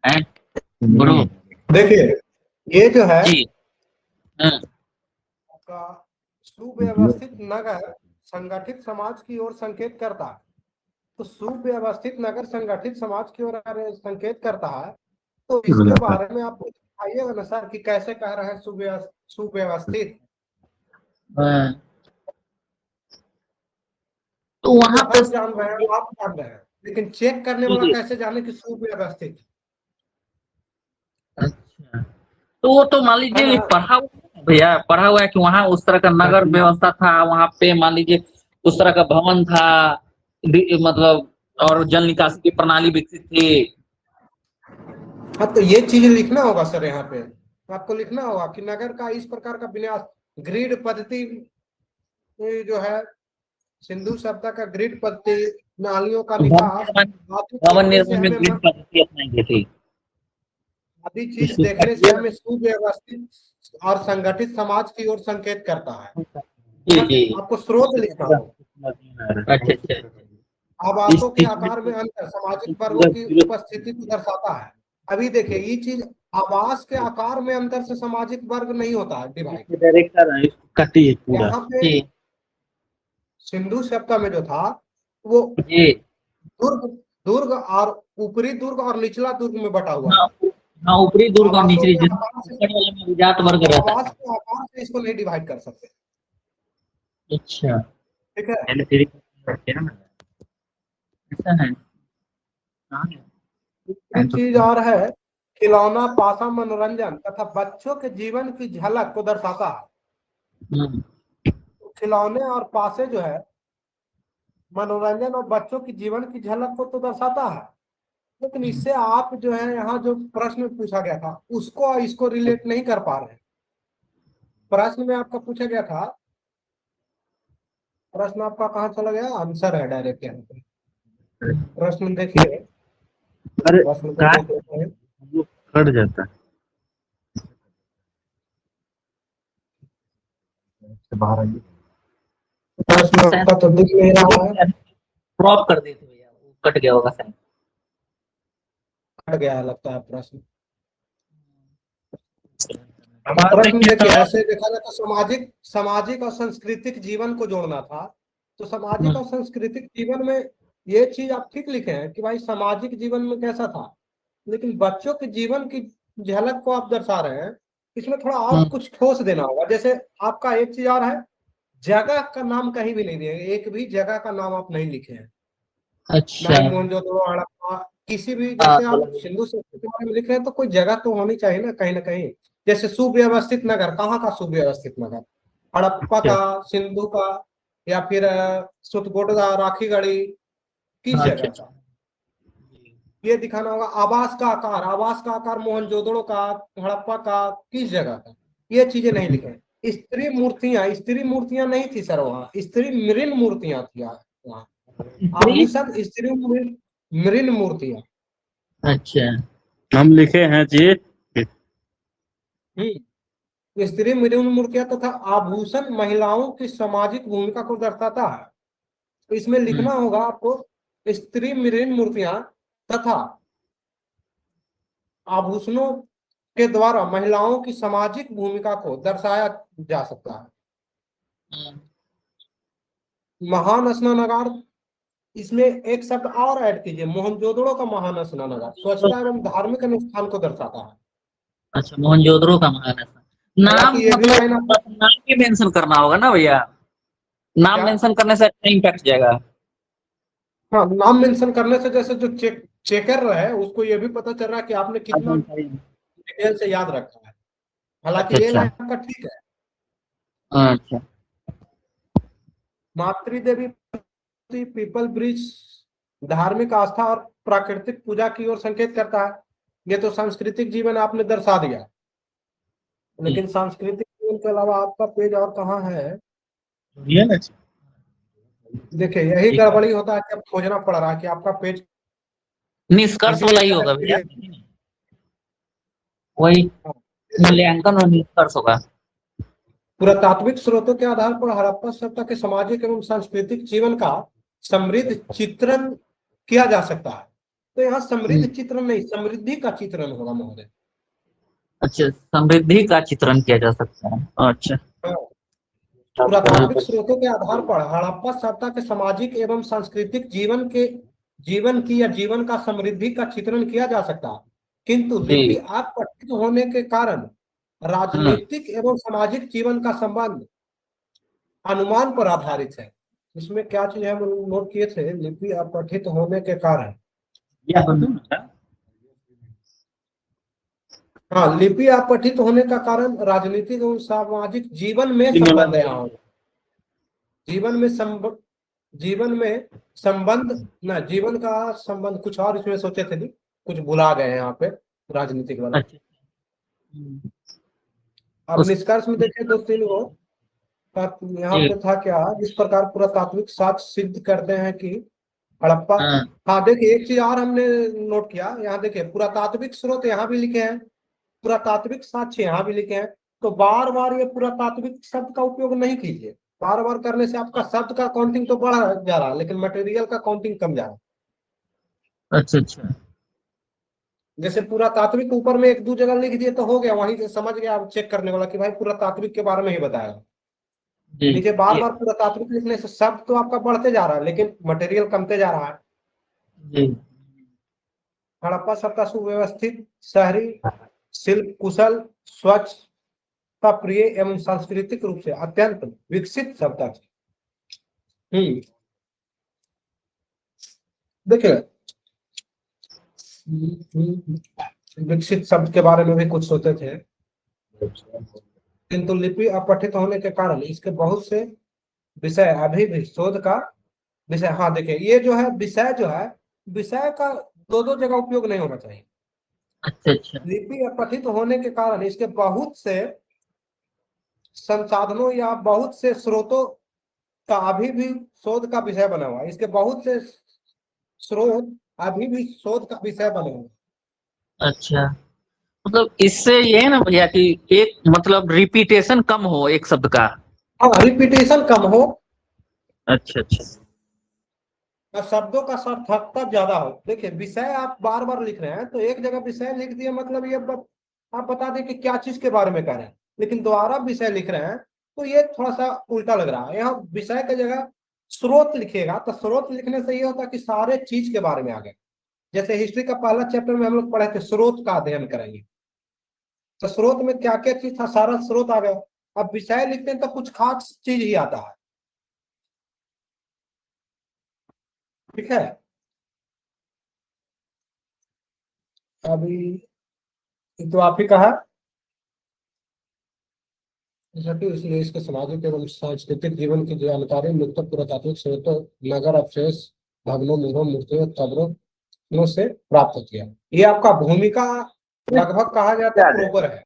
हैं गुरु देखिए, ये जो है जी। हाँ, आपका सुव्यवस्थित नगर संगठित समाज की ओर संकेत करता है। तो सुव्यवस्थित नगर संगठित समाज की ओर अगर संकेत करता है, तो इसके बारे में आप कुछ बताइएगा ना सर, कि कैसे कह रहे हैं सुव्यवस्थित। हाँ। तो ये तो वहां पे हम जान रहे हैं, आप जान रहे हैं, लेकिन चेक करने वाला कैसे जाने कि सुव्यवस्थित अच्छा, तो वो तो मान है लीजिए ना। पढ़ा हुआ है भैया, पढ़ा हुआ है कि वहाँ उस तरह का नगर व्यवस्था था, वहाँ पे मान लीजिए उस तरह का भवन था, मतलब और जल निकासी की प्रणाली विकसित थी। हाँ, तो ये चीज लिखना होगा सर, यहाँ पे आपको लिखना होगा कि नगर का इस प्रकार का विन्यास, ग्रिड पद्धति जो है, सिंधु सभ्यता का ग्रिड पद्धति, नालियों का भवन निकास निर्माण आदि भवन देखने से निर्माण में हमें ग्रिड पद्धति अपनाई गई थी। आदि चीज इसका देखने से ये हमें सुव्यवस्थित और संगठित समाज की ओर संकेत करता है। जी बस जी। आपको स्रोत लिखना होगा। अच्छा अच्छा अच्छा। इस आवासों के चीज में आकार में अंतर सामाजिक वर्गों पूरा की जीरो उपस्थिति को दर्शाता है। अभी देखिए, ये चीज आवास के आकार में अंतर से सामाजिक वर्ग नहीं होता है डिवाइड। डायरेक्टर है, इसको काटिए पूरा। यहाँ पे जी सिंधु सभ्यता में जो था, वो जी। दुर्ग दुर्ग और ऊपरी दुर्ग और निचला दुर्ग में बटा हुआ हाँ था। हाँ, ऊपरी दुर्ग और आवासों निचली के दुर्ग, आकार से, ऊपर वाले में विजात वर्ग रहता आवास है। के आकार से इसको नहीं डिवाइड कर सकते। अच्छा, ठीक है। पहले फिर करते हैं ना, ऐसा है। हाँ दूसरी चीज और है, खिलौना पासा मनोरंजन तथा बच्चों के जीवन की झलक को दर्शाता है। हम्म, तो खिलौने और पासे जो है, मनोरंजन और बच्चों की जीवन की झलक को तो दर्शाता है, लेकिन इससे आप जो है, यहाँ जो प्रश्न पूछा गया था उसको इसको रिलेट नहीं कर पा रहे हैं। प्रश्न में आपका पूछा गया था, प्रश्न आपका कहाँ चला गया, आंसर है डायरेक्ट यहाँ पे। प्रश्न देखिए, अरे प्रश्न को कार देख लेते हैं। वो कट जाता है। से बाहर आइए। प्रश्न आपका तो दिख नहीं रहा है, क्रॉप कर देते भैया, वो कट गया होगा शायद। कट गया है लगता है प्रश्न। अब आप प्रश्न देखिए देखिए, तो ऐसे देखा जाए तो सामाजिक सामाजिक और सांस्कृतिक जीवन को जोड़ना था। तो सामाजिक और सांस्कृतिक जीवन में ये चीज आप ठीक लिखे हैं कि भाई सामाजिक जीवन में कैसा था, लेकिन बच्चों के जीवन की झलक को आप दर्शा रहे हैं। इसमें थोड़ा और कुछ ठोस देना होगा। जैसे आपका एक चीज और है, जगह का नाम कहीं भी नहीं दिया, एक भी जगह का नाम आप नहीं लिखे हैं। ना अच्छा। ही मोहनजोदड़ो, हड़प्पा, किसी भी, हाँ जैसे आप बोला। सिंधु सभ्यता के बारे में लिख रहे हैं तो कोई जगह तो होनी चाहिए ना, कहीं ना कहीं। जैसे सुव्यवस्थित नगर, कहाँ का सुव्यवस्थित नगर, हड़प्पा अच्छा का, सिंधु का, या फिर सुतकोट, राखीगढ़ी, किस अच्छा जगह अच्छा। का, ये दिखाना होगा। आवास का आकार मोहनजोदड़ो का, हड़प्पा का, किस जगह का, ये चीजें नहीं लिखे। स्त्री मूर्तियां नहीं थी सर वहाँ, स्त्री मृण मूर्तियां थी वहाँ। स्त्री। आभूषण स्त्री मृण मूर्तियां। अच्छा, हम लिखे हैं जी। स्त्री मृण मूर्तियां तथा आभूषण महिलाओं की सामाजिक भूमिका को दर्शाता है। तो इसमें लिखना होगा आपको, स्त्री मृण मूर्तियां तथा आभूषणों के द्वारा महिलाओं की सामाजिक भूमिका को दर्शाया जा सकता है। महान स्नानागार, इसमें एक शब्द और ऐड कीजिए, मोहनजोदड़ो का महान स्नानागार स्वच्छता एवं धार्मिक अनुष्ठान को दर्शाता है। अच्छा, मोहनजोदड़ो का महान है। नाम हालांकि ये भी लाइन मतलब आपको, नाम भी मेंशन करना होगा ना भैया, नाम क्या, मेंशन करने से अच्छा इम्पैक्ट जाएगा। हाँ, नाम मेंशन करने से जैसे जो चेकर है उसको ये भी पता चल रहा है कि आपने कितना डिटेल से याद रखा है। अच्छा हालांकि ये अच्छा। लाइन आपका ठीक है। अच्छा। मातृ देवी पीपल ब्रिज धार्मिक आस्था और प्राकृतिक पूजा की ओर संकेत करता है। ये तो सांस्कृतिक जीवन आपने दर्शा दिया, लेकिन सांस्कृतिक जीवन के अलावा आपका पेज और कहाँ है। ये ना देखिए, यही एक गड़बड़ी होता है कि अब खोजना पड़ रहा है कि आपका पेज निष्कर्ष वाला इसीलिए ही होगा भैया, PDF। वही जैसे मूल्यांकन और निष्कर्ष होगा। पुरातात्विक स्रोतों के आधार पर हड़प्पा सभ्यता के सामाजिक एवं सांस्कृतिक जीवन का समृद्ध चित्रण किया जा सकता है। तो यहाँ समृद्ध चित्रण नहीं, समृद्धि का चित्रण होगा महोदय। अच्छा, समृद्धि का चित्रण किया जा सकता है। अच्छा। हाँ। पुरातात्विक स्रोतों के आधार पर हड़प्पा सभ्यता के सामाजिक एवं सांस्कृतिक जीवन की या जीवन का समृद्धि का चित्रण किया जा सकता है, किंतु लिपि जी। अपठित होने के कारण हम्म। राजनीतिक एवं सामाजिक जीवन का संबंध अनुमान पर आधारित है। इसमें क्या चीज है, हम नोट किए थे, लिपि अपठित होने के कारण। हाँ, लिपि अपठित होने का कारण राजनीतिक एवं सामाजिक जीवन में संबंध है। यहाँ जीवन में संबंध ना, जीवन का संबंध कुछ और इसमें सोचे थे, नहीं कुछ भुला गए हैं यहाँ पे राजनीतिक वाला। अच्छा। हम्म। अब उस निष्कर्ष में देखें दो तीन को, यहाँ जी। पे था क्या, इस प्रकार पुरातात्विक साक्ष्य सिद्ध करते हैं कि हड़प्पा। हाँ। हाँ देखिए, एक चीज और हमने नोट किया, यहाँ देखिए पुरातात्विक स्रोत यहाँ भी लिखे हैं, पुरातात्विक साक्ष्य यहाँ भी लिखे हैं। तो बार बार ये पुरातात्विक शब्द का उपयोग नहीं कीजिए। बार बार करने से आपका शब्द का काउंटिंग तो बढ़ जा रहा है, लेकिन मटेरियल का काउंटिंग कम जा रहा है। अच्छा अच्छा। जैसे पुरातात्विक ऊपर में एक दो जगह लिख दिए तो हो गया, वहीं से समझ गया आप चेक करने वाला कि भाई पुरातात्विक के बारे में ही बताया। जी नीचे बार जी बार पुरातात्विक लिखने से शब्द तो आपका बढ़ते जा रहा है, लेकिन मटेरियल कमते जा रहा है। जी। हड़प्पा सबका सुव्यवस्थित शहरी शिल्प कुशल स्वच्छ का प्रिय एवं सांस्कृतिक रूप से अत्यंत विकसित सभ्यता थी। देखिए, विकसित शब्द के बारे में भी कुछ सोचे थे, किंतु लिपि अपठित होने के कारण इसके बहुत से विषय अभी भी शोध का विषय। हाँ देखिए, ये जो है विषय, जो है विषय का दो दो जगह उपयोग नहीं होना चाहिए। अच्छा अच्छा। लिपि अपठित होने के कारण इसके बहुत से संसाधनों या बहुत से स्रोतों का अभी भी शोध का विषय बना हुआ है। इसके बहुत से स्रोत अभी भी शोध का विषय बने हुए हैं। अच्छा, मतलब इससे ये है ना भैया कि एक मतलब रिपीटेशन कम हो एक शब्द का। हाँ, रिपीटेशन कम हो अच्छा अच्छा। और शब्दों का सार्थकता ज्यादा हो। देखिए, विषय आप बार बार लिख रहे हैं तो एक जगह विषय लिख दिए, मतलब ये आप बता दें कि क्या चीज के बारे में कह रहे हैं, लेकिन दोबारा विषय लिख रहे हैं तो ये थोड़ा सा उल्टा लग रहा है। यहाँ विषय की जगह स्रोत लिखिएगा तो स्रोत लिखने से ये होता है कि सारे चीज के बारे में आ गए। जैसे हिस्ट्री का पहला चैप्टर में हम लोग पढ़े थे, स्रोत का अध्ययन करेंगे, तो स्रोत में क्या क्या चीज था, सारा स्रोत आ गया। अब विषय लिखते हैं तो कुछ खास चीज ही आता है। ठीक है, अभी तो आप ही कहा, इसलिए इसके सामाजिक एवं सांस्कृतिक जीवन की जानकारी मुख्य पुरातात्विक स्रोतों, नगर अवशेष, भवनों, मुहों, मूर्तियों, कब्रों से प्राप्त किया। ये आपका भूमिका लगभग कहा जाता है प्रोपर है।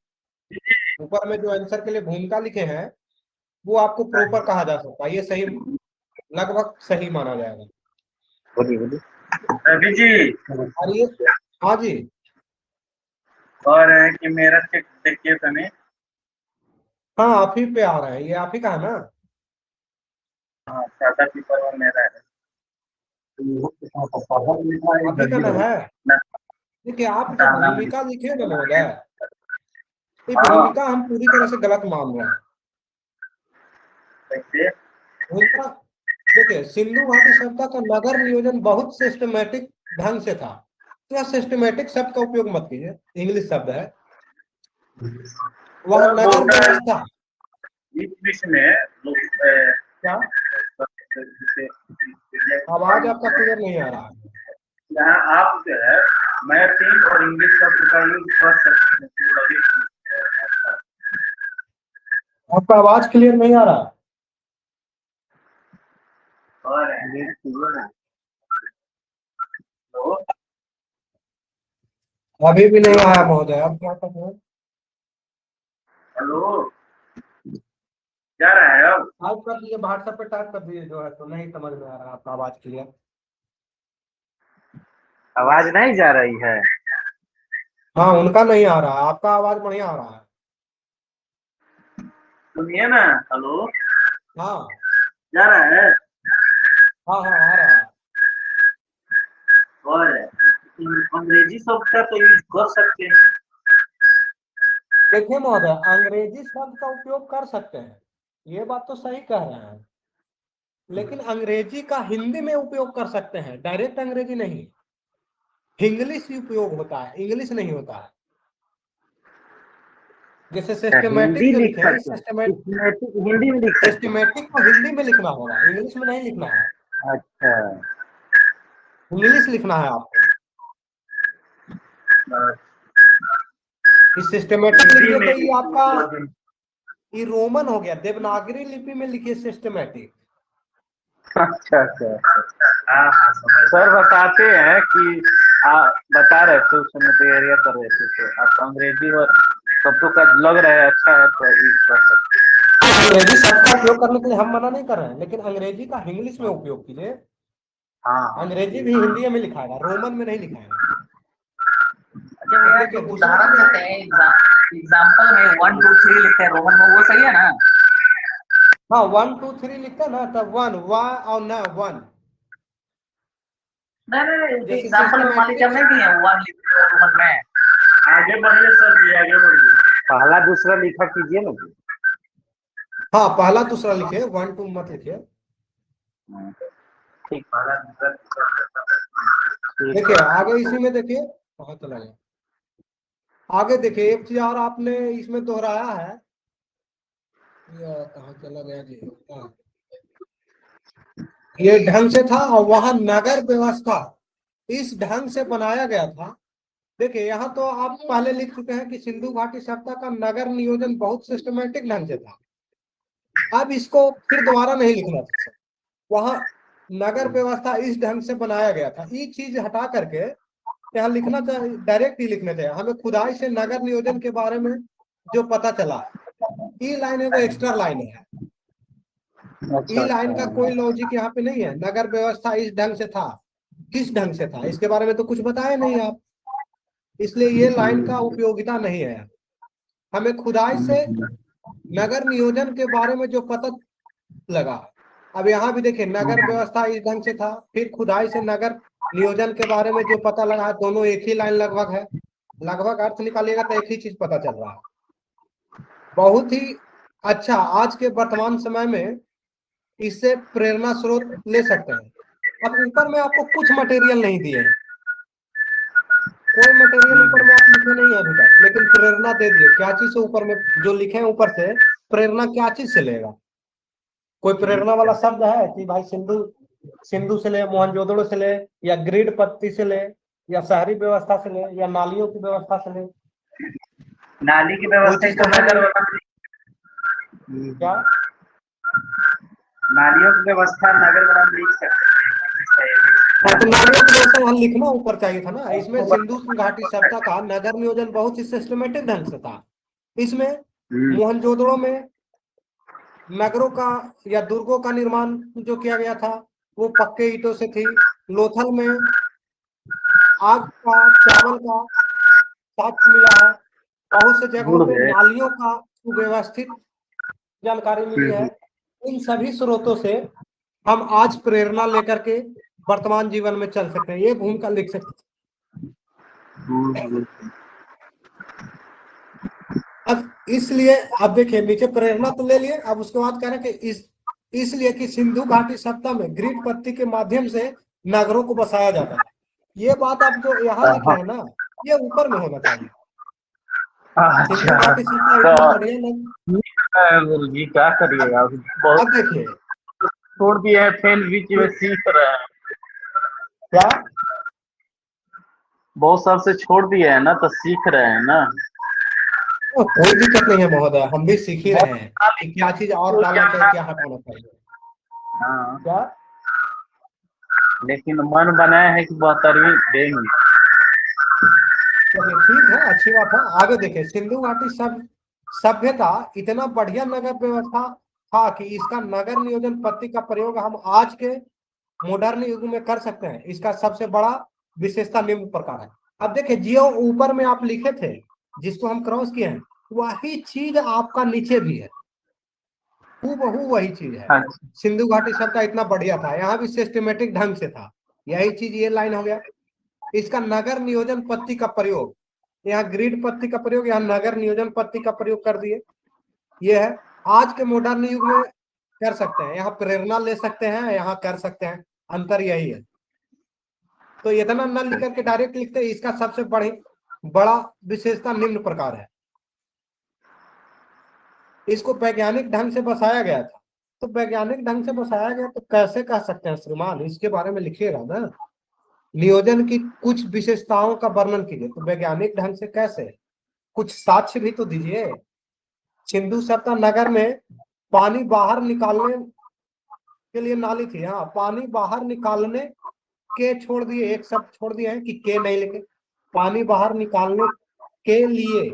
ऊपर में जो आंसर के लिए भूमिका लिखे हैं वो आपको प्रॉपर कहा जा सकता है, ये सही, लगभग सही माना जाएगा। बोलिए बोलिए। रवि जी, और ये, हाँ जी, और है कि मेरठ के देखिए समय। हाँ आप ही पे आ रहा है, ये आप ही का है ना। हाँ, सादा पेपर और मेरा है। आप ही का ना है। देखिए, आप जो भूमिका लिखे ना महोदय, ये हाँ, भूमिका हम पूरी तरह से गलत मान रहे हैं। देखिए। भूमिका, देखिए, सिंधु घाटी सभ्यता का नगर नियोजन बहुत सिस्टमेटिक ढंग से था। तो यह सिस्टमेटिक शब्द का उपयोग मत कीजिए, इंग्लिश शब्द है। वह सर नगर बोलता है व्यवस्था, बीच बीच में लोग क्या जैसे आवाज आपका क्लियर नहीं आ रहा है। यहाँ आप जो है मैथिली और इंग्लिश शब्द का यूज कर सकते हैं। आपका आवाज क्लियर नहीं आ रहा। और तो अभी भी नहीं आया महोदय, आप क्या कर रहे हैं। हेलो, क्या रहा है अब? टाइप कर दिए, व्हाट्सएप पे टाइप कर दिए, जो है तो नहीं समझ में आ रहा आपका आवाज क्लियर। आवाज नहीं जा रही है? हाँ, उनका नहीं आ रहा, आपका आवाज बढ़िया आ रहा है। सुनिए ना। हेलो, हाँ जा रहा है? हाँ हाँ, आ रहा है। और अंग्रेजी शब्द का तो यूज कर सकते हैं। देखिए महोदय, अंग्रेजी शब्द का उपयोग कर सकते हैं, ये बात तो सही कह रहे हैं, लेकिन अंग्रेजी का हिंदी में उपयोग कर सकते हैं, डायरेक्ट अंग्रेजी नहीं। इंग्लिश ही उपयोग होता है, इंग्लिश नहीं होता है। जैसे सिस्टमैटिक हिंदी जो लिख लिखे हैं, सकते हैं, सिस्टमैटिक हिंदी में लिख सकते हैं। सिस्टमैटिक को हिंदी में लिखना होगा, इंग्लिश में नहीं लिखना है। अच्छा, इंग्लिश लिखना है आपको। इस सिस्टमैटिक हिंदी लिखिए में तो ये आपका मतलब ये रोमन हो गया, देवनागरी लिपि में लिखिए सिस्टमैटिक। अच्छा अच्छा। हाँ हाँ समझ। सर बताते हैं कि बता रहे थे उस समय तैयारियां कर रहे थे, तो आप अंग्रेजी और शब्दों का लग रहा है अच्छा है तो यूज कर सकते हैं। अंग्रेजी शब्द का उपयोग करने के लिए हम मना नहीं कर रहे हैं, लेकिन अंग्रेजी का इंग्लिश में उपयोग कीजिए। हाँ अंग्रेजी भी हिंदी में लिखाएगा, रोमन में नहीं लिखाएगा। अच्छा भैया, देखिए जो दूसरा उदाहरण देते हैं एग्जाम्पल में 1 2 3 लिखते हैं रोमन में, वो सही है ना? हाँ 1 2 3 लिखते हैं ना, तब 1 वाह और न 1। नहीं, जैसे एग्जाम्पल में मान लीजिए हमने दिए 1 लिखते हैं रोमन में। आगे बढ़िए सर जी, आगे बढ़िए। पहला दूसरा लिखा कीजिए ना। हाँ पहला दूसरा लिखिए, 1 2 मत लिखिए। ठीक, पहला दूसरा देखिए आगे इसी में देखिए कहाँ चला गया, आगे देखिए एक चीज और आपने इसमें दोहराया है, कहाँ चला गया जी। हाँ, ये ढंग से था और वहां नगर व्यवस्था इस ढंग से बनाया गया था। देखिए यहाँ तो आप पहले लिख चुके हैं कि सिंधु घाटी सभ्यता का नगर नियोजन बहुत सिस्टमेटिक ढंग से था। अब इसको फिर दोबारा नहीं लिखना था, वहां नगर व्यवस्था इस ढंग से बनाया गया था, ये चीज हटा करके यहाँ लिखना चाहिए, डायरेक्ट ही लिखने थे। हमें खुदाई से नगर नियोजन के बारे में जो पता चला, ई लाइन है वो एक्स्ट्रा लाइन है। ई लाइन का कोई लॉजिक यहाँ पे नहीं है। नगर व्यवस्था इस ढंग से था, किस ढंग से था इसके बारे में तो कुछ बताए नहीं आप, इसलिए ये लाइन का उपयोगिता नहीं है। हमें खुदाई से नगर नियोजन के बारे में जो पता लगा, अब यहाँ भी देखिए नगर व्यवस्था इस ढंग से था, फिर खुदाई से नगर नियोजन के बारे में जो पता लगा, दोनों एक ही लाइन लगभग है, लगभग अर्थ निकालिएगा तो एक ही चीज पता चल रहा है। बहुत ही अच्छा, आज के वर्तमान समय में इससे प्रेरणा स्रोत ले सकते हैं। अब ऊपर में आपको कुछ मटेरियल नहीं दिए हैं, कोई मटेरियल ऊपर में आप लिखे नहीं है अभी तक, लेकिन प्रेरणा दे दिए। क्या चीज से ऊपर में जो लिखे हैं ऊपर से, प्रेरणा क्या चीज से लेगा? कोई प्रेरणा वाला शब्द है कि भाई सिंधु सिंधु से ले, मोहनजोदड़ो से ले, या ग्रिड पत्ती से ले, या शहरी व्यवस्था से ले, या नालियों की व्यवस्था से ले? नाली की कोई व्यवस्था चीज तो तो है नगर नहीं। क्या नालियों की व्यवस्था नगर वाला में लिख सकते हैं। हाँ, तो नालियों की व्यवस्था वहां लिखना ऊपर चाहिए था ना। इसमें सिंधु घाटी सभ्यता का नगर नियोजन बहुत ही सिस्टमेटिक ढंग से था। इसमें मोहनजोदड़ो में नगरों का या दुर्गों का निर्माण जो किया गया था वो पक्के ईंटों से थी। लोथल में आग का, चावल का साक्ष्य मिला है। बहुत से जगहों गुड़ पे है। नालियों का सुव्यवस्थित जानकारी मिली है। इन सभी स्रोतों से हम आज प्रेरणा लेकर के वर्तमान जीवन में चल सकते हैं, ये भूमिका लिख सकते हैं। अब इसलिए अब देखिए नीचे प्रेरणा तो ले लिए, अब उसके बाद कह रहे हैं कि इसलिए कि सिंधु घाटी सभ्यता में ग्रिड पत्ती के माध्यम से नगरों को बसाया जाता है। ये बात आप जो यहाँ लिखे हैं ना, ये ऊपर में होना चाहिए। सिंधु घाटी सभ्यता इतना बढ़िया नहीं। गुरु जी क्या करिएगा, अब बहुत देखिए छोड़ दिए हैं, फैन बीच में सीख रहे हैं। क्या, बहुत साल से छोड़ दिए हैं ना, तो सीख रहे हैं ना। कोई दिक्कत नहीं है महोदय, हम भी सीख ही रहे हैं कि क्या चीज और डालना चाहिए, क्या हटाना चाहिए। हाँ, क्या लेकिन मन बनाया है कि 72वीं देंगे। चलिए ठीक है, अच्छी बात है। आगे देखिए सिंधु घाटी सभ्यता इतना बढ़िया नगर व्यवस्था था कि इसका नगर नियोजन पद्धति का प्रयोग हम आज के मॉडर्न युग में कर सकते हैं। इसका सबसे बड़ा विशेषता निम्न प्रकार है। अब देखिए जो ऊपर में आप लिखे थे, जिसको हम क्रॉस किए हैं, वही चीज आपका नीचे भी है, हूबहू वही चीज है। सिंधु घाटी सभ्यता इतना बढ़िया था, यहाँ भी सिस्टमेटिक ढंग से था, यही चीज ये लाइन हो गया। इसका नगर नियोजन पत्ति का प्रयोग, यहाँ ग्रिड पत्ति का प्रयोग, यहाँ नगर नियोजन पत्ति का प्रयोग कर दिए। ये है आज के मॉडर्न युग में कर सकते हैं, यहाँ प्रेरणा ले सकते हैं, यहाँ कर सकते हैं, अंतर यही है। तो इतना न लिख करके डायरेक्ट लिखते हैं। इसका सबसे बड़ा विशेषता निम्न प्रकार है। इसको वैज्ञानिक ढंग से बसाया गया था। तो वैज्ञानिक ढंग से बसाया गया तो कैसे कह सकते हैं श्रीमान, इसके बारे में लिखिएगा ना। नियोजन की कुछ विशेषताओं का वर्णन कीजिए, तो वैज्ञानिक ढंग से कैसे, कुछ साक्ष्य भी तो दीजिए। सिंधु सभ्यता नगर में पानी बाहर निकालने के लिए नाली थी, हाँ पानी बाहर निकालने के छोड़ दिए, एक शब्द छोड़ दिए हैं कि के नहीं लिखे। पानी बाहर निकालने के लिए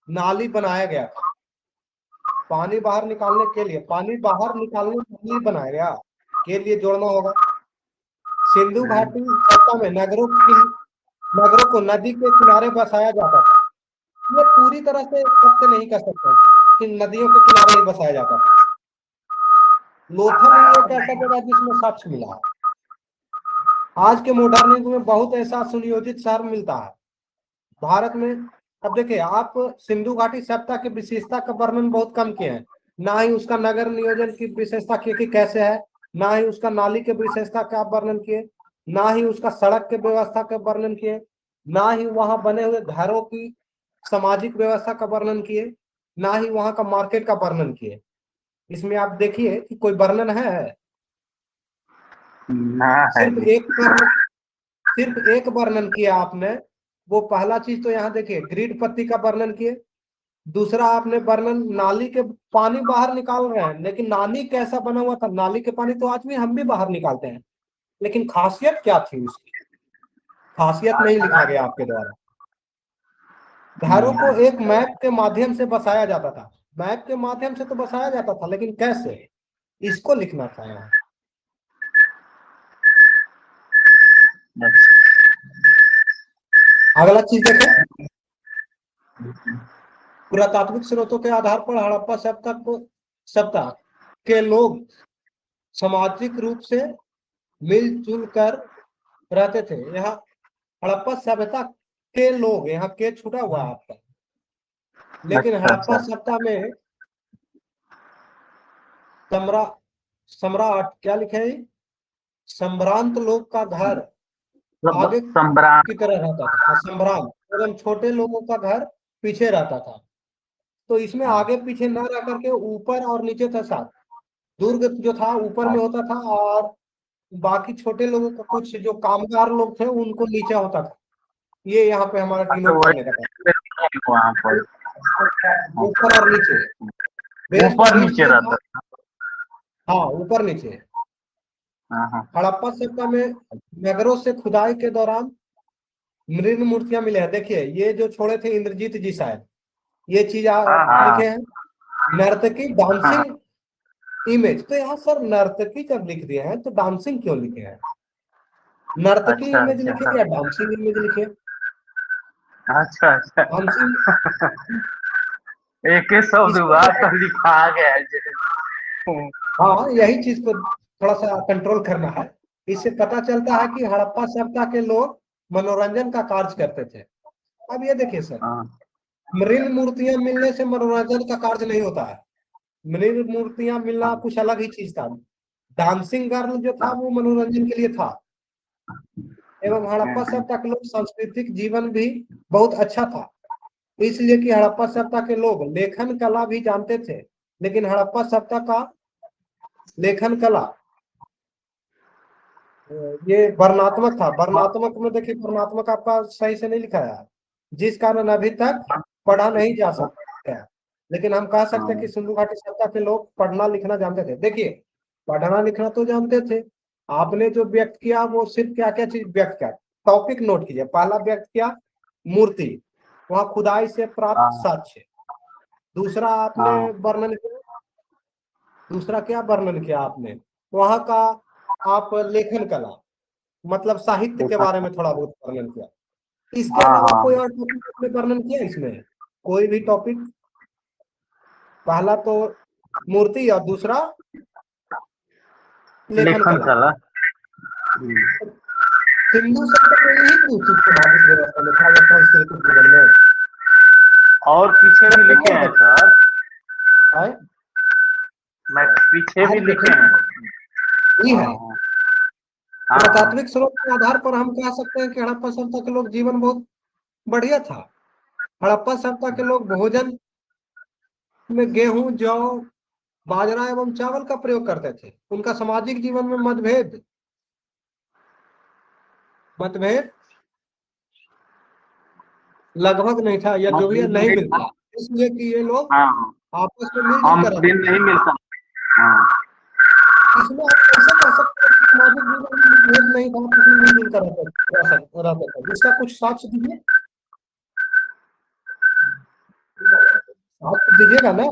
नाली बनाया गया था। पानी बाहर निकालने के लिए, पानी बाहर निकालने के लिए बनाया गया, के लिए जोड़ना होगा। सिंधु घाटी सभ्यता में नगरों को नदी के किनारे बसाया जाता था। ये पूरी तरह से सत्य नहीं कर सकते कि नदियों के किनारे ही बसाया जाता था। लोथल ही एक ऐसा जगह जिसमें साक्ष्य मिला है। आज के मॉडर्न युग में बहुत ऐसा सुनियोजित शहर मिलता है भारत में। अब देखिए आप सिंधु घाटी सभ्यता की विशेषता का वर्णन बहुत कम किए हैं, ना ही उसका नगर नियोजन की विशेषता किए कि कैसे है, ना ही उसका नाली के विशेषता का वर्णन किए, ना ही उसका सड़क के व्यवस्था का वर्णन किए, ना ही वहां बने हुए घरों की सामाजिक व्यवस्था का वर्णन किए, ना ही वहां का मार्केट का वर्णन किए। इसमें आप देखिए कि कोई वर्णन है? ना है सिर्फ एक वर्णन किया आपने। वो पहला चीज तो यहाँ देखिए ग्रिड पत्ती का वर्णन किए। दूसरा आपने वर्णन नाली के पानी बाहर निकाल रहे हैं, लेकिन नाली कैसा बना हुआ था, नाली के पानी तो आज भी हम भी बाहर निकालते हैं, लेकिन खासियत क्या थी उसकी, खासियत नहीं लिखा गया आपके द्वारा। घरों को एक मैप के माध्यम से बसाया जाता था। मैप के माध्यम से तो बसाया जाता था, लेकिन कैसे, इसको लिखना था यहाँ। अगला चीज देखें, पुरातात्विक स्रोतों के आधार पर हड़प्पा सभ्यता के लोग सामाजिक रूप से मिलजुल कर रहते थे। यहाँ हड़प्पा सभ्यता के लोग, यहाँ के छूटा हुआ है आपका, लेकिन हड़प्पा सभ्यता में सम्राट क्या लिखे है, संभ्रांत लोग का घर आगे की तरह रहता था। संभ्रांत एवं छोटे लोगों का घर पीछे रहता था। तो इसमें आगे पीछे न रह करके ऊपर और नीचे था साथ। दुर्ग जो था ऊपर में होता था और बाकी छोटे लोगों का, कुछ जो कामगार लोग थे उनको नीचे होता था। ये यहाँ पे हमारा डिनोट करने का था, वहाँ पर ऊपर और नीचे, ऊपर नीचे रहता था। हाँ ऊपर नीचे। हड़प्पा सभ्यता में नगरों से खुदाई के दौरान मृण मूर्तियां मिले हैं। देखिए ये जो छोड़े थे इंद्रजीत जी शायद, ये चीज लिखे हैं, नर्तकी डांसिंग इमेज। तो यहाँ सर नर्तकी जब लिख दिए हैं तो डांसिंग क्यों लिखे हैं? नर्तकी इमेज लिखे या डांसिंग इमेज लिखे? अच्छा डांसिंग एक ही शब्द तो लिखा गया है। हाँ यही चीज को थोड़ा सा कंट्रोल करना है। इससे पता चलता है कि हड़प्पा सभ्यता के लोग मनोरंजन का कार्य करते थे। अब ये देखिए सर, मृण मूर्तियां मिलने से मनोरंजन का कार्य नहीं होता है। मृण मूर्तियां मिलना कुछ अलग ही चीज था। डांसिंग गर्ल जो था वो मनोरंजन के लिए था। एवं हड़प्पा सभ्यता के लोग सांस्कृतिक जीवन भी बहुत अच्छा था, इसलिए कि हड़प्पा सभ्यता के लोग लेखन कला भी जानते थे। लेकिन हड़प्पा सभ्यता का लेखन कला ये वर्णात्मक था। वर्णात्मक में देखिए, वर्णात्मक आपका सही से नहीं लिखा है, जिस कारण अभी तक पढ़ा नहीं जा सकता है। लेकिन हम कह सकते हैं कि सिंधु घाटी सभ्यता के लोग पढ़ना लिखना जानते थे। देखिए पढ़ना लिखना तो जानते थे, आपने जो व्यक्त किया वो सिर्फ क्या क्या चीज व्यक्त किया, टॉपिक नोट कीजिए। पहला व्यक्त किया मूर्ति, वहां खुदाई से प्राप्त साक्ष्य। दूसरा आपने वर्णन किया, दूसरा क्या वर्णन किया आपने, वहां का आप लेखन कला मतलब साहित्य के बारे में थोड़ा बहुत वर्णन किया। इसके अलावा कोई और टॉपिक आपने वर्णन किया इसमें, कोई भी टॉपिक? पहला तो मूर्ति और दूसरा लेखन कला। हिंदू शब्द में यही कुछ सामाजिक व्यवस्था में था या सांस्कृतिक जीवन में। और पीछे भी लिखे हैं सर, आए मैं पीछे भी आप लिखे देखिए, हैं। ये है हाँ हाँ पुरातात्विक स्रोत के आधार पर हम कह सकते हैं कि हड़प्पा सभ्यता के लोग जीवन बहुत बढ़िया था। हड़प्पा सभ्यता के लोग भोजन में गेहूं, जौ, बाजरा एवं चावल का प्रयोग करते थे। उनका सामाजिक जीवन में मतभेद मतभेद लगभग नहीं था, या जो भी है मतभेद नहीं नहीं था। मिलता, इसलिए कि ये लोग हाँ आपस में मिलजुल हम कर रहते दिन थे। नहीं मिलता। हाँ इसमें आप कैसे कह सकते हैं कि सामाजिक जीवन में मतभेद नहीं था, आपस में मिलजुल कर रहते थे? इसका कुछ साक्ष्य दीजिए, साक्ष्य दीजिएगा ना।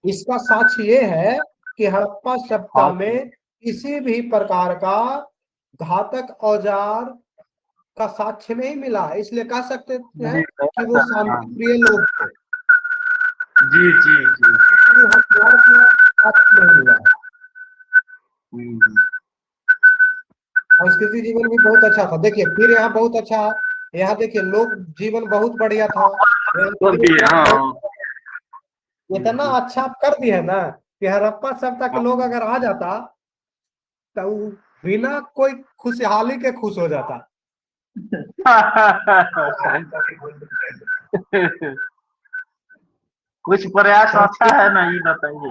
इसका साक्ष्य ये है कि हड़प्पा सभ्यता हाँ में किसी भी प्रकार का घातक औजार का साक्ष्य नहीं मिला, इसलिए कह सकते हैं जी कि वो हाँ शांति प्रिय लोग थे। जी जी जी। वो हथियार का साक्ष्य नहीं मिला है। हम्म। संस्कृति जीवन भी बहुत अच्छा था। देखिए फिर यहाँ बहुत अच्छा है, यहाँ देखिए लोग जीवन बहुत बढ़िया था। यहाँ तो भी हाँ इतना अच्छा आप कर दिए ना कि हड़प्पा सभ्यता के लोग अगर आ जाता तो वो बिना कोई खुशहाली के खुश हो जाता। कुछ प्रयास अच्छा है ना, ये बताइए।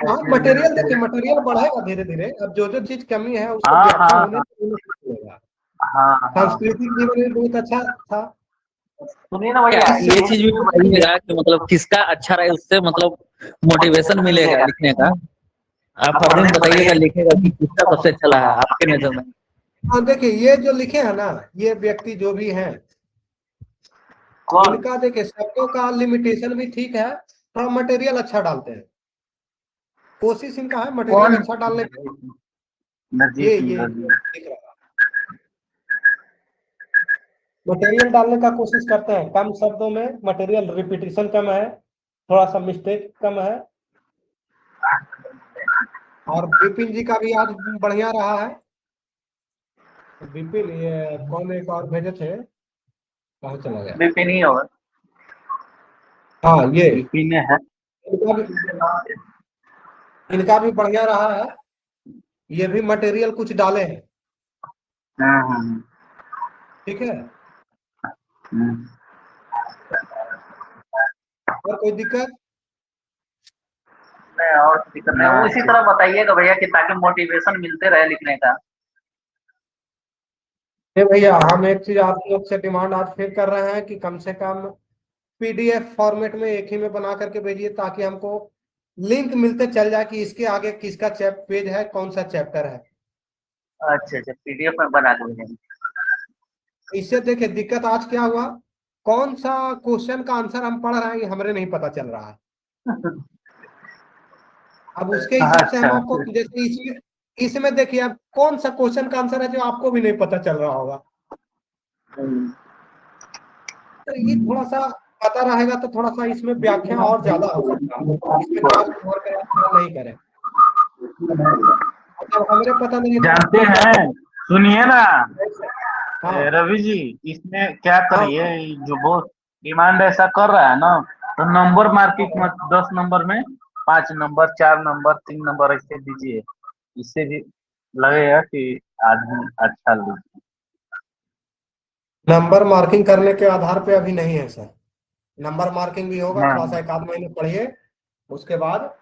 हाँ मटेरियल देखिए, मटेरियल बढ़ेगा धीरे धीरे। अब जो जो चीज कमी है उसको हाँ व्याख्या हाँ होने से मिलेगा। हाँ हाँ। सांस्कृतिक जीवन भी बहुत अच्छा था। सुनिए ना भैया, ये चीज भी बताइएगा कि मतलब किसका अच्छा रहे, उससे मतलब मोटिवेशन मिलेगा लिखने का। आप हर दिन बताइएगा, लिखेगा कि किसका सबसे अच्छा लगा आपके नजर में। हाँ देखिए ये जो लिखे हैं ना, ये व्यक्ति जो भी हैं, कौन? इनका देखिए शब्दों का लिमिटेशन भी ठीक है, थोड़ा मटेरियल अच्छा डालते हैं। कोशिश इनका है मटेरियल कौन? अच्छा डालने की। नजीब ये दिख रहा मटेरियल डालने का कोशिश करते हैं, कम शब्दों में मटेरियल, रिपीटिशन कम है, थोड़ा सा मिस्टेक कम है। और विपिन जी का भी आज बढ़िया रहा है। विपिन, ये कौन एक और भेजे थे, कहाँ चला गया? विपिन ही होगा। हाँ ये विपिन है। इनका भी इनका भी बढ़िया रहा है। ये भी मटेरियल कुछ डाले हैं। हम्म। ठीक है, हम्म। और कोई दिक्कत? नहीं और दिक्कत नहीं, वो इसी तरह बताइएगा भैया कि ताकि मोटिवेशन मिलते रहे लिखने का। ये भैया हम एक चीज आप लोग से डिमांड आज फिर कर रहे हैं कि कम से कम पीडीएफ फॉर्मेट में एक ही में बना करके भेजिए, ताकि हमको लिंक मिलते चल जाए कि इसके आगे किसका पेज है, कौन सा चैप्टर है। अच्छा अच्छा, पीडीएफ में बना के भेजेंगे। इससे देखिए दिक्कत आज क्या हुआ, कौन सा क्वेश्चन का आंसर हम पढ़ रहे हैं ये हमें नहीं पता चल रहा है। अब उसके हिसाब से हम अच्छा आपको, जैसे इसमें इसमें देखिए अब कौन सा क्वेश्चन का आंसर है जो आपको भी नहीं पता चल रहा होगा। तो ये थोड़ा सा पता रहेगा तो थोड़ा सा इसमें व्याख्या और ज्यादा हो सकता है, इसमें चार और करें थोड़ा नहीं करें। जब हमें पता नहीं तो जानते आपको क्या हैं, पता? सुनिए ना हाँ रवि जी, इसमें क्या हाँ करिए, जो बहुत डिमांड ऐसा कर रहा है ना, तो नंबर मार्किंग मत 10 नंबर में 5 नंबर 4 नंबर 3 नंबर ऐसे दीजिए। इससे भी लगेगा कि आदमी अच्छा लिखे। नंबर मार्किंग करने के आधार पे अभी नहीं है सर। नंबर मार्किंग भी होगा, थोड़ा सा हाँ एक आध महीने पढ़िए, उसके बाद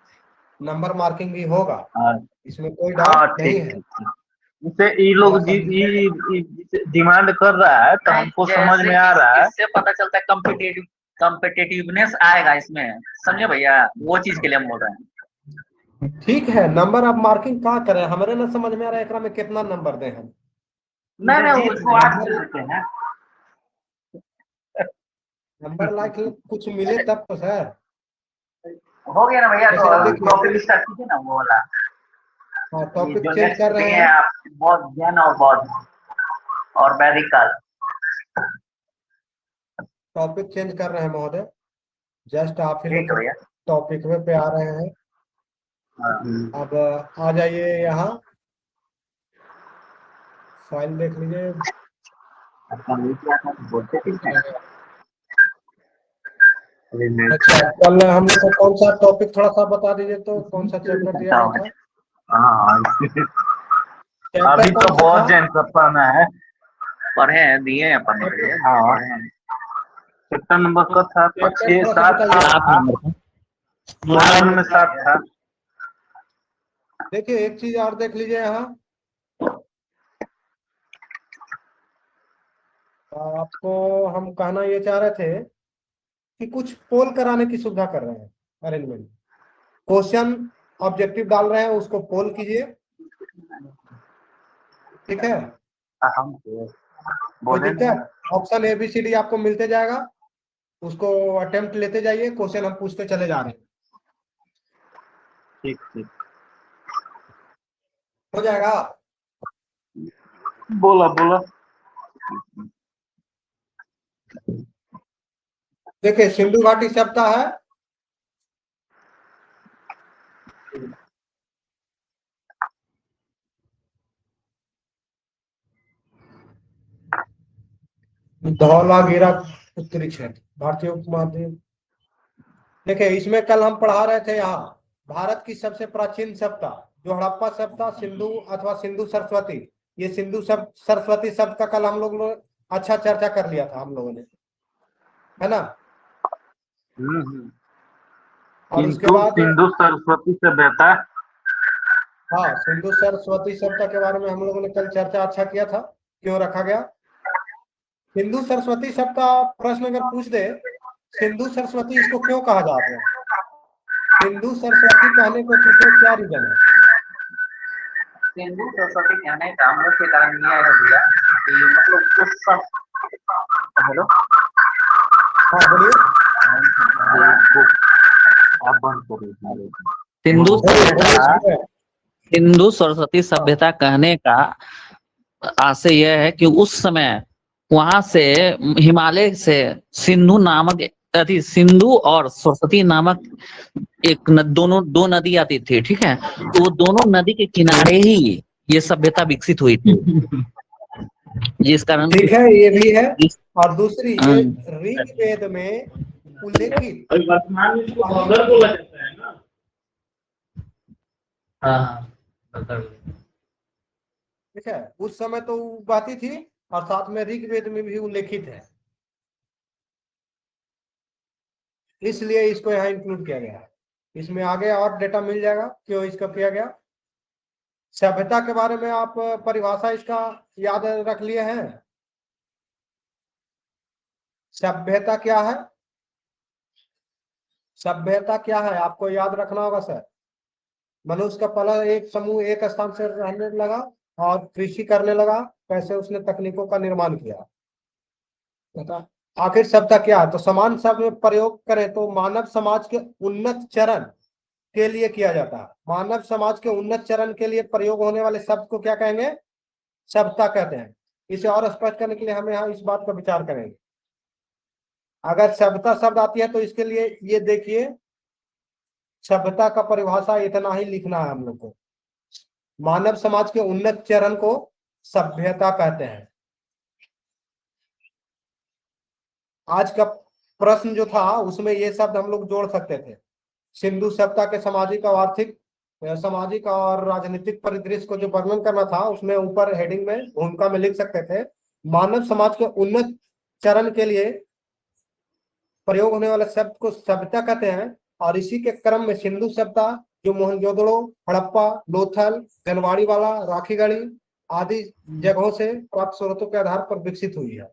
नंबर मार्किंग भी होगा, हाँ इसमें कोई हाँ, डाउट नहीं ठीक है। ठीक ठीक। इसे ये थोड़ा लोग सा डिमांड कर रहा है तो हमको समझ में आ रहा है। इससे पता चलता है कम्पिटेटिवनेस आएगा इसमें, समझे भैया, वो चीज के लिए हम बोल रहे हैं। ठीक है। नंबर आप मार्किंग का करें, हमारे ना समझ में आ रहा है एकरा में कितना नंबर दे हम। नहीं नहीं, उसको 8 दे देते हैं। नंबर लाइक कुछ मिले तब तो सर। हो गया ना भैया, जैसे आप तो देखिए, टॉपिक स्टार्ट कीजिए ना वो वाला। हाँ ये टॉपिक जो चेंज नेक्स्ट कर रहे दिए हैं। हैं आप, बौद्ध ज्ञान और बौद्ध और वैदिक काल। टॉपिक चेंज कर रहे हैं महोदय, जस्ट आप ही ठीक लोग है के भैया। टॉपिक पे आ रहे हैं। हाँ। अब आ जाइए यहाँ फाइल देख लीजिए। अच्छा, कल हम लोग को कौन सा टॉपिक थोड़ा सा बता दीजिए तो, कौन सा चैप्टर दिया गया था? हाँ चैप्टर अभी तो कौन सा बहुत था? जैन सब पढ़ना है। पढ़े हैं, दिए हैं अपन। हाँ चैप्टर नंबर का था तो चैप्टर 6 थोड़ा सा 7 बताइए। 7 नंबर का। पूरा में 7 था। देखिए एक चीज और देख लीजिए यहाँ, आपको हम कहना ये चाह रहे थे कि कुछ पोल कराने की सुविधा कर रहे हैं अरेंजमेंट। क्वेश्चन ऑब्जेक्टिव डाल रहे हैं, उसको पोल कीजिए, ठीक है? हम कोई बोले दिक्कत? ऑप्शन ABCD आपको मिलते जाएगा, उसको अटेम्प्ट लेते जाइए, क्वेश्चन हम पूछते चले जा रहे हैं। ठीक ठीक हो जाएगा। बोला बोला। देखिए सिंधु घाटी सभ्यता है, धौलागिरा उत्तरी क्षेत्र, भारतीय उपमहाद्वीप। देखिए इसमें कल हम पढ़ा रहे थे यहाँ भारत की सबसे प्राचीन सभ्यता जो हड़प्पा सभ्यता, सिंधु अथवा सिंधु सरस्वती, ये सिंधु सरस्वती शब्द का कल हम लोग अच्छा चर्चा कर लिया था हम लोगों ने, है ना? और उसके बाद सिंधु सरस्वती सभ्यता। हाँ, सिंधु सरस्वती सभ्यता के बारे में हम लोगों ने कल चर्चा अच्छा किया था, क्यों रखा गया। सिंधु सरस्वती सभ्यता प्रश्न अगर पूछ दे, सिंधु सरस्वती इसको क्यों कहा जाता है, सिंधु सरस्वती कहने को पीछे क्या रीजन है? सिंधु सरस्वती कहने का मुख्य कारण यह है भैया कि मतलब उस समय, हेलो हाँ बोलिए। आप बंद करिए। सिंधु सरस्वती सभ्यता कहने का आशय यह है कि उस समय वहां से हिमालय से सिंधु नामक सिंधु और सरस्वती नामक एक दो नदी आती थी, ठीक है? तो वो दोनों नदी के किनारे ही ये सभ्यता विकसित हुई थी, जिस कारण ठीक है, ये भी है। और दूसरी ये ऋग्वेद में उल्लेखित, वर्तमान में इसको बगर बोला जाता है ना। हाँ ठीक है, उस समय तो बाती थी और साथ में ऋग्वेद में भी उल्लेखित है, इसलिए इसको यहाँ इंक्लूड किया गया है। इसमें आगे और डेटा मिल जाएगा क्यों इसका किया गया। सभ्यता के बारे में आप परिभाषा इसका याद रख लिए हैं? सभ्यता क्या है? सभ्यता क्या है आपको याद रखना होगा सर। मनुष्य का पहला एक समूह एक स्थान से रहने लगा और कृषि करने लगा, कैसे उसने तकनीकों का निर्माण किया। बता आखिर सभ्यता क्या है? तो समान शब्द में प्रयोग करें तो मानव समाज के उन्नत चरण के लिए किया जाता है। मानव समाज के उन्नत चरण के लिए प्रयोग होने वाले शब्द को क्या कहेंगे? सभ्यता कहते हैं। इसे और स्पष्ट करने के लिए हम यहाँ इस बात पर विचार करेंगे। अगर सभ्यता शब्द आती है तो इसके लिए ये देखिए, सभ्यता का परिभाषा इतना ही लिखना है हम लोग को। मानव समाज के उन्नत चरण को सभ्यता कहते हैं। आज का प्रश्न जो था उसमें ये शब्द हम लोग जोड़ सकते थे। सिंधु सभ्यता के सामाजिक और आर्थिक, सामाजिक और राजनीतिक परिदृश्य को जो वर्णन करना था उसमें ऊपर हेडिंग में भूमिका में लिख सकते थे मानव समाज के उन्नत चरण के लिए प्रयोग होने वाले शब्द को सभ्यता कहते हैं। और इसी के क्रम में सिंधु सभ्यता जो मोहनजोदड़ो, हड़प्पा, लोथल, जनवाड़ीवाला, राखीगढ़ी आदि जगहों से प्राप्त स्रोतों के आधार पर विकसित हुई है।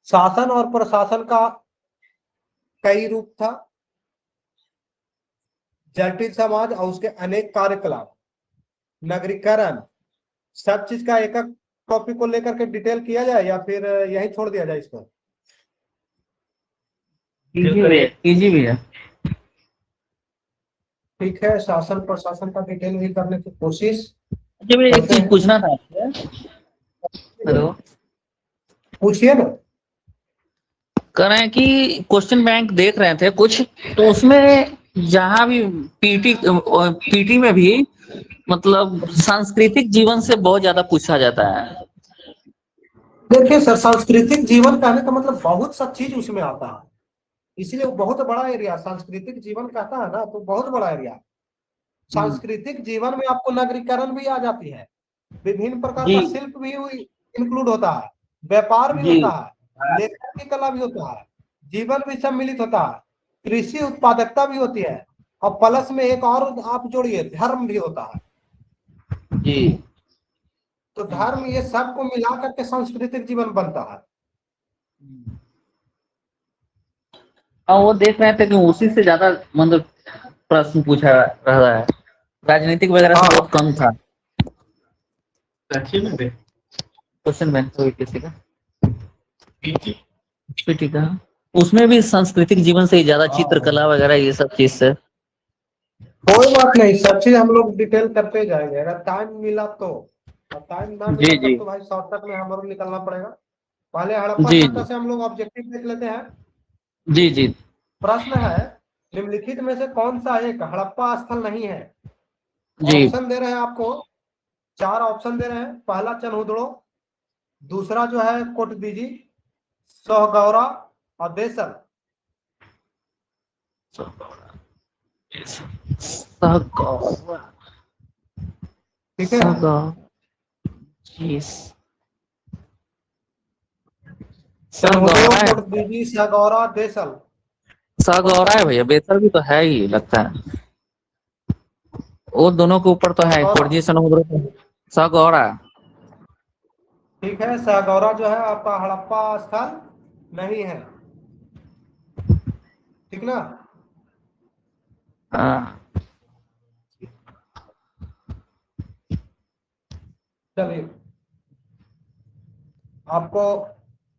शासन और प्रशासन का कई रूप था, जटिल समाज और उसके अनेक कार्यकलाप, नगरीकरण, सब चीज का एक एक टॉपिक को लेकर के डिटेल किया जाए या फिर यही छोड़ दिया जाए इसको? इजी भी है। ठीक है, शासन प्रशासन का डिटेल भी करने की कोशिश मुझे एक चीज पूछना था आपसे। हेलो, पूछिए ना। कह रहे हैं कि क्वेश्चन बैंक देख रहे थे कुछ, तो उसमें जहां भी पीटी में भी मतलब सांस्कृतिक जीवन से बहुत ज्यादा पूछा जाता है। देखिए सर, सांस्कृतिक जीवन कहने का मतलब बहुत सा चीज उसमें आता है, इसीलिए वो बहुत बड़ा एरिया सांस्कृतिक जीवन कहता है ना, तो बहुत बड़ा एरिया। सांस्कृतिक जीवन में आपको नगरीकरण भी आ जाती है, विभिन्न प्रकार जी का शिल्प भी इंक्लूड होता है, व्यापार भी जी होता है, लेखन की कला भी होता है, जीवन भी सम्मिलित होता है, कृषि उत्पादकता भी होती है, और प्लस में एक और आप जोड़िए, धर्म भी होता है। जी। तो धर्म ये सब को मिला करके सांस्कृतिक जीवन बनता है। और वो देख रहे थे कि उसी से ज्यादा मतलब प्रश्न पूछा रहा है, राजनीतिक वगैरह से हाँ बहुत कम था अच्छी में दे क्वेश्चन बैंक कोई किसी का पीटी का। उसमें भी सांस्कृतिक जीवन से ही ज्यादा चित्रकला वगैरह ये सब चीज से। कोई बात नहीं, सब चीज हम लोग डिटेल करते जाएंगे, अगर टाइम मिला तो। और टाइम ना मिला जी जी तब तो भाई शॉर्टकट में हम लोग निकलना पड़ेगा। पहले हड़प्पा जी सभ्यता जी से हम लोग ऑब्जेक्टिव देख लेते हैं। जी जी प्रश्न है, निम्नलिखित में से कौन सा एक हड़प्पा स्थल नहीं है? जी। ऑप्शन दे रहे हैं आपको, 4 ऑप्शन दे रहे हैं। पहला चनहुदड़ो, दूसरा जो है कोटदीजी, सोहगौरा और देसल। ठीक है, चनहुदड़ो, सगौरा है, कोटदीजी, सोहगौरा, देसल। कौन सा सगौरा है नहीं भैया, है? बेहतर भी तो है ही लगता है। वो दोनों के ऊपर तो है, सोहगौरा, कोरजी समुद्र तो सगौरा। ठीक है। सोहगौरा जो है आपका हड़प्पा स्थल नहीं है, ठीक ना। हाँ, चलिए, आपको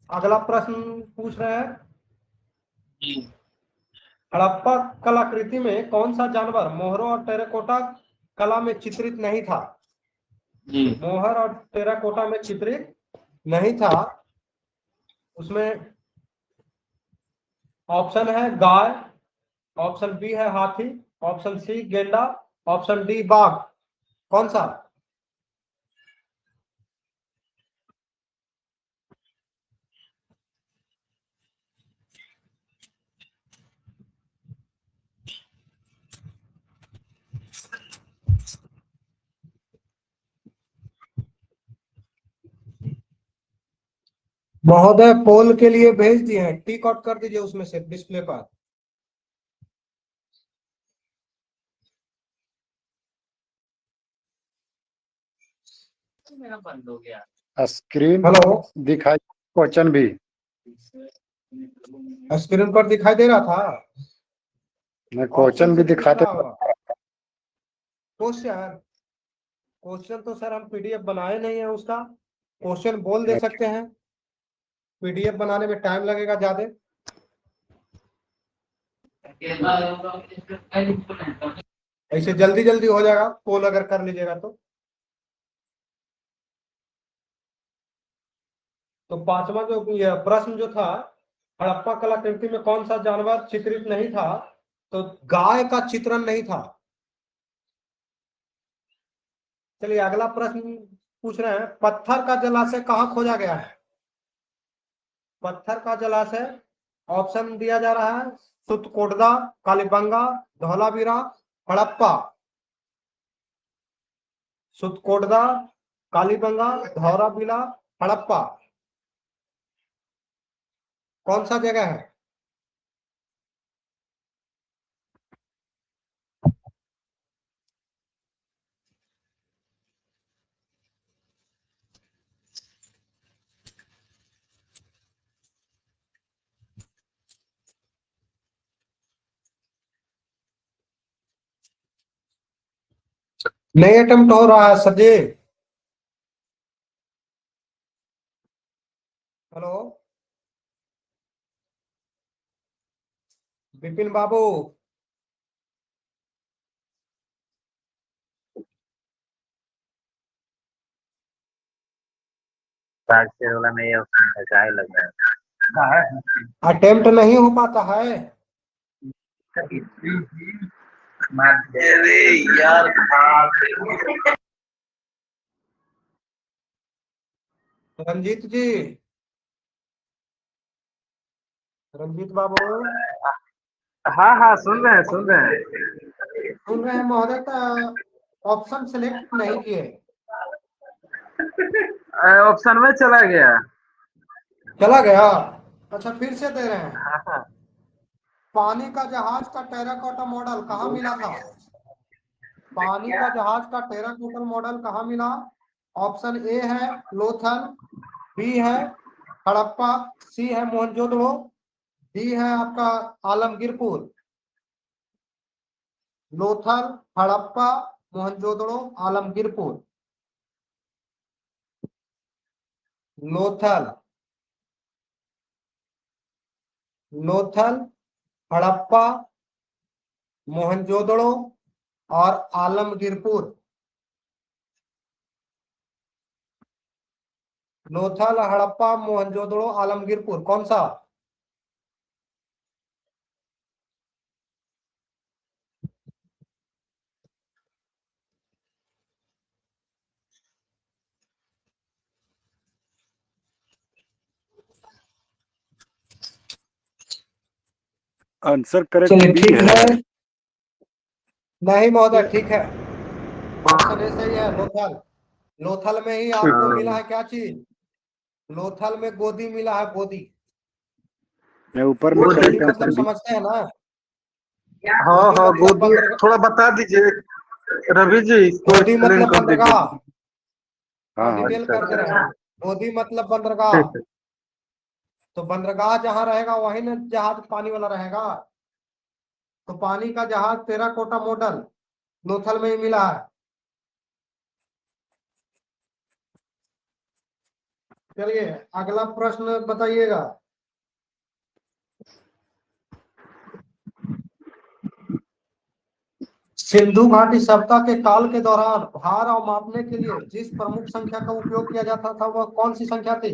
अगला प्रश्न पूछ रहे हैं। जी हड़प्पा कलाकृति में कौन सा जानवर मोहरों और टेराकोटा कला में चित्रित नहीं था? जी मोहर और टेराकोटा में चित्रित नहीं था। उसमें ऑप्शन है गाय, ऑप्शन बी है हाथी, ऑप्शन सी गेंडा, ऑप्शन डी बाघ। कौन सा? महोदय पोल के लिए भेज दिए हैं, टिक आउट कर दीजिए उसमें से डिस्प्ले पर। मेरा बंद हो गया। स्क्रीन हेलो, दिखाई, क्वेश्चन भी स्क्रीन पर दिखाई दे रहा था, क्वेश्चन ऑप्शन भी से पूछ दिखाते। रहा होगा। क्वेश्चन, क्वेश्चन तो सर हम पीडीएफ बनाए नहीं है उसका, क्वेश्चन बोल दे सकते हैं, पीडीएफ बनाने में टाइम लगेगा ज्यादा। ऐसे जल्दी जल्दी हो जाएगा, पोल अगर कर लीजिएगा तो पांचवा जो ये प्रश्न जो था, हड़प्पा कलाकृति में कौन सा जानवर चित्रित नहीं था? तो गाय का चित्रण नहीं था। चलिए अगला प्रश्न पूछ रहे हैं, पत्थर का जलाशय कहाँ खोजा गया है? पत्थर का जलाशय, ऑप्शन दिया जा रहा है सुतकोटदा, कालीबंगा, धौलावीरा, हड़प्पा। सुतकोटदा, कालीबंगा, धौलावीरा, हड़प्पा। कौन सा जगह है? नई अटेम्प्ट हो रहा है सर जी। हेलो विपिन बाबू, वाला में ये ऑप्शन है, क्या लग रहा है? अटेम्प्ट नहीं हो पाता है। अरे यार रंजीत जी, रंजीत बाबू हाँ हाँ सुन रहे हैं सुन रहे हैं। सुन रहे हैं महोदय का ऑप्शन सेलेक्ट नहीं किए। ऑप्शन में चला गया। चला गया। अच्छा फिर से दे रहे हैं। हाँ हाँ। पानी का जहाज का टेराकोटा मॉडल कहाँ मिला था? पानी का जहाज का टेराकोटा मॉडल कहाँ मिला? ऑप्शन ए है लोथल, बी है हड़प्पा, सी है मोहनजोदड़ो, डी है आपका आलमगीरपुर। लोथल, हड़प्पा, मोहनजोदड़ो, आलमगीरपुर। लोथल, लोथल, हड़प्पा, मोहनजोदड़ो और आलमगीरपुर। लोथल, हड़प्पा, मोहनजोदड़ो, आलमगीरपुर, कौन सा? आंसर करेक्ट चलिए बी ठीक है। है। नहीं महोदय, ठीक है, ऑप्शन ए सही है, लोथल। लोथल में ही आपको मिला है क्या चीज? लोथल में गोदी मिला है, गोदी। मैं ऊपर में गोदी करेक्ट मतलब आंसर बी। समझते हैं ना? हाँ गोदी हाँ मतलब गोदी थोड़ा बता दीजिए रवि जी, इसको गोदी एक्सप्लेन मतलब कर दीजिए। बंदरगाह। हाँ और हाँ। डिटेल अच्छा कर दे रहे हैं। अच्छा गोदी मतलब बंदरगाह। तो बंदरगाह जहां रहेगा वहीं ना जहाज पानी वाला रहेगा। तो पानी का जहाज टेराकोटा मॉडल लोथल में ही मिला है। चलिए अगला प्रश्न बताइएगा। सिंधु घाटी सभ्यता के काल के दौरान भार और मापने के लिए जिस प्रमुख संख्या का उपयोग किया जाता था वह कौन सी संख्या थी?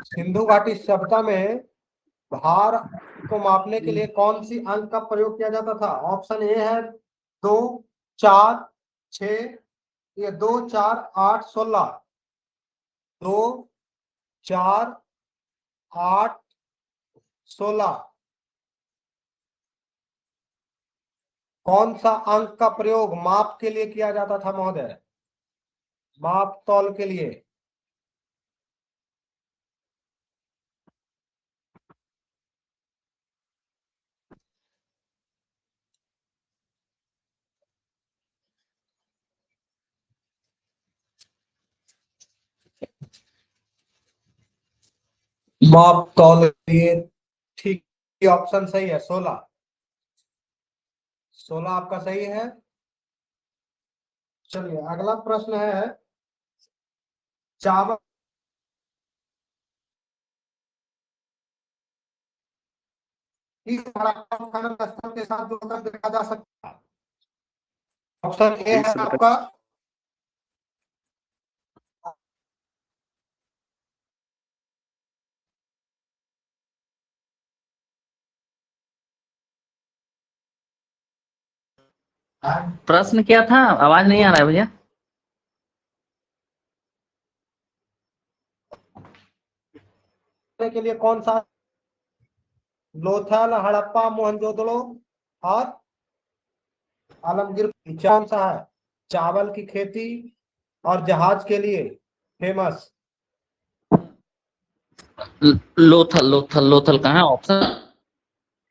सिंधु घाटी सभ्यता में भार को मापने के लिए कौन सी अंक का प्रयोग किया जाता था? ऑप्शन ए है 2, 4, 6, या 2, 4, 8, 16। 2, 4, 8, 16। कौन सा अंक का प्रयोग माप के लिए किया जाता था महोदय? माप तौल के लिए। माप तौल के लिए ठीक ऑप्शन सही है, 16। 16 आपका सही है। चलिए अगला प्रश्न है। चावल किस हड़प्पा खनन स्थल के साथ जोड़कर देखा जा सकता है? ऑप्शन ए फिर है से बता। आपका प्रश्न क्या था? आवाज नहीं आ रहा है भैया। के लिए कौन सा? लोथल, हड़प्पा, मोहनजोदड़ो और आलमगीर। कौन सा है? चावल की खेती और जहाज के लिए फेमस। लोथल लोथल लोथल कहाँ है? ऑप्शन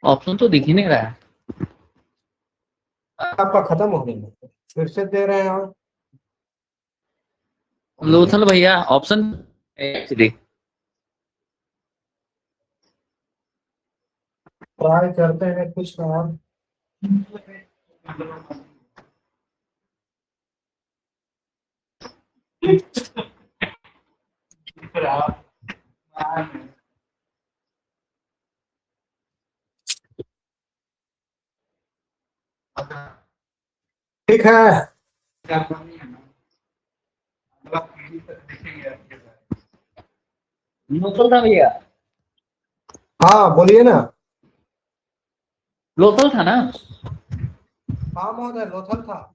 ऑप्शन तो दिख ही नहीं रहा है। आपका खत्म हो गया, फिर से दे रहे हैं आप। लोथल भैया ऑप्शन एक्चुअली। ट्राई करते हैं कुछ और। ठीक है। लोथल था भैया। हाँ बोलिए ना। लोथल था ना? हाँ महोदय, लोथल था।